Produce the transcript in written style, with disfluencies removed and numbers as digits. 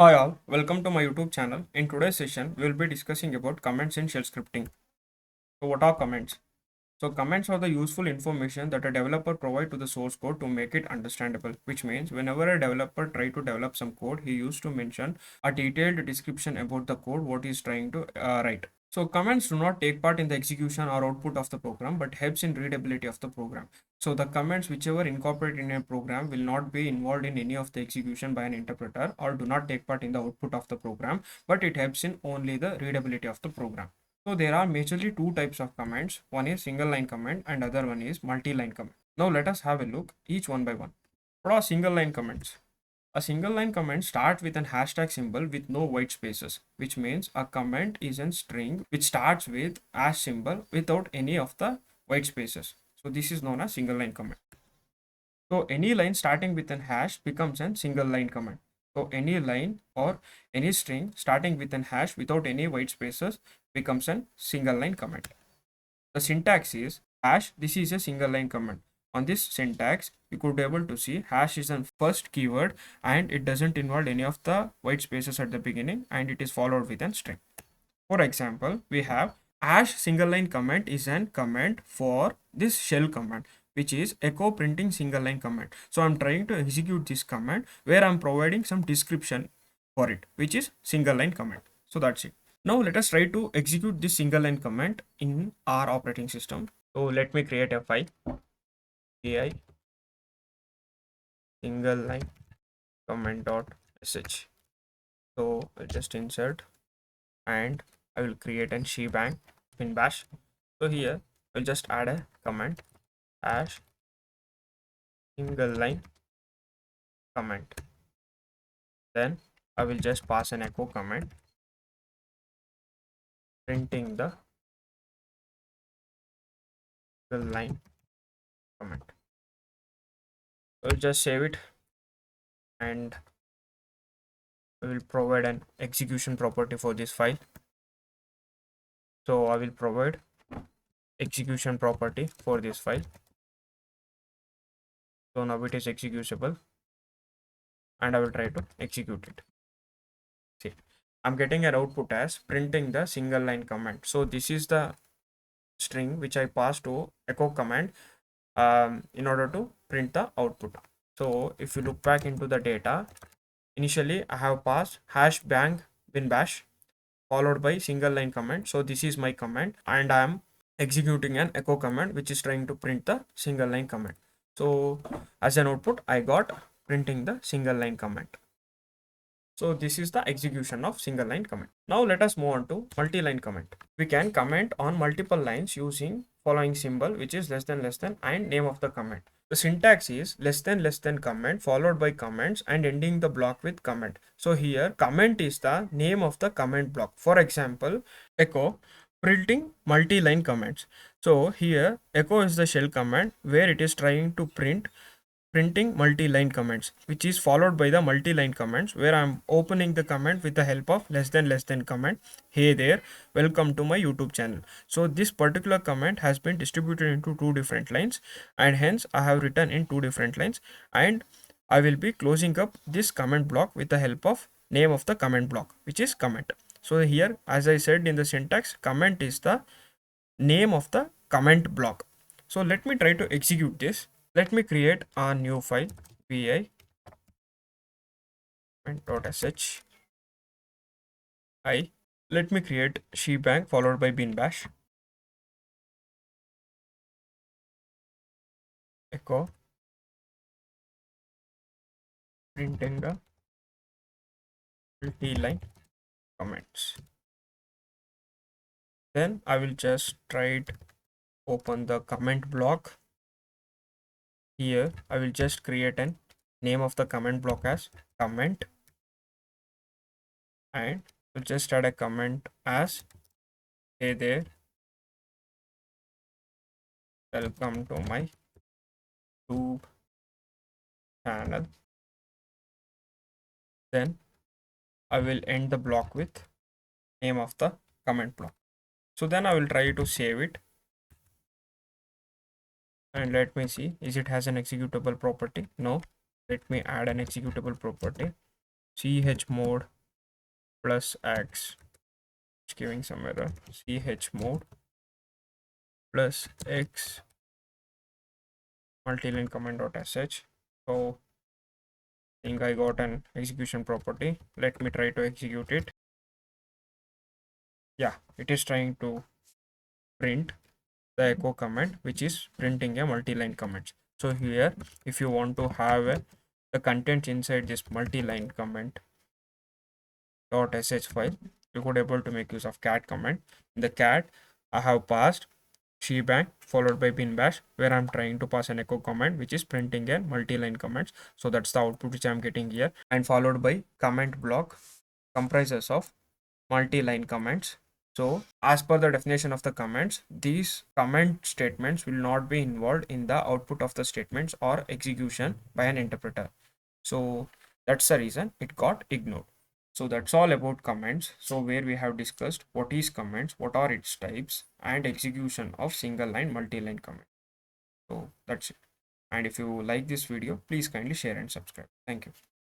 Hi all, welcome to my YouTube channel. In today's session, we will be discussing about comments in shell scripting. So what are comments? So comments are the useful information that a developer provide to the source code to make it understandable, which means whenever a developer try to develop some code, he used to mention a detailed description about the code, what he is trying to write. So comments do not take part in the execution or output of the program, but helps in readability of the program. So the comments whichever incorporate in a program will not be involved in any of the execution by an interpreter or do not take part in the output of the program, but it helps in only the readability of the program. So there are majorly two types of comments. One is single line comment and other one is multi-line comment. Now let us have a look each one by one. What are single line comments? A single line comment starts with an hashtag symbol with no white spaces, which means a comment is a string which starts with hash symbol without any of the white spaces. So this is known as single line comment. So any line starting with an hash becomes a single line comment. So any line or any string starting with an hash without any white spaces becomes a single line comment. The syntax is hash. This is a single line comment. On this syntax, you could be able to see hash is a first keyword and it doesn't involve any of the white spaces at the beginning and it is followed with a string. For example, we have hash single line comment is an comment for this shell command, which is echo printing single line comment. So I'm trying to execute this command where I'm providing some description for it, which is single line comment. So that's it. Now let us try to execute this single line command in our operating system. So let me create a file pi single line comment.sh. So I'll just insert and I will create an shebang in bash. So here I'll just add a comment hash single line comment. Then I will just pass an echo comment printing the single line comment. I'll just save it and I will provide an execution property for this file. So I will provide execution property for this file. So now it is executable and I will try to execute it. See, I'm getting an output as printing the single line comment. So this is the string which I pass to echo command in order to print the output. So if you look back into the data, initially I have passed hash bang bin bash followed by single line comment. So this is my command and I am executing an echo command which is trying to print the single line comment. So as an output I got printing the single line comment. So this is the execution of single line comment. Now let us move on to multi-line comment. We can comment on multiple lines using following symbol, which is less than and name of the comment. The syntax is less than comment followed by comments and ending the block with comment. So here comment is the name of the comment block. For example, echo printing multi-line comments. So here echo is the shell command where it is trying to printing multi-line comments, which is followed by the multi-line comments where I'm opening the comment with the help of less than comment. Hey there, welcome to my YouTube channel. So this particular comment has been distributed into two different lines and hence I have written in two different lines and I will be closing up this comment block with the help of name of the comment block, which is comment. So here, as I said in the syntax, comment is the name of the comment block. So let me try to execute this. Let me create a new file pi .sh. Let me create shebang followed by bin bash echo printing the multi-line comments. Then I will just try to open the comment block. Here I will just create an name of the comment block as comment and we'll just add a comment as hey there, welcome to my YouTube channel. Then I will end the block with name of the comment block. So then I will try to save it and let me see is it has an executable property. No, let me add an executable property. chmod plus x, it's giving some error, chmod plus x multiline command dot sh. So I think I got an execution property. Let me try to execute it. Yeah, it is trying to print the echo command, which is printing a multi-line comment. So here, if you want to have the content inside this multi-line comment dot sh file, you could able to make use of cat command. In the cat, I have passed shebang followed by bin bash, where I'm trying to pass an echo command which is printing a multi-line comments. So that's the output which I'm getting here, and followed by comment block comprises of multi-line comments. So as per the definition of the comments, these comment statements will not be involved in the output of the statements or execution by an interpreter. So that's the reason it got ignored. So that's all about comments. So where we have discussed what is comments, what are its types, and execution of single line, multi-line comment. So that's it. And if you like this video, please kindly share and subscribe. Thank you.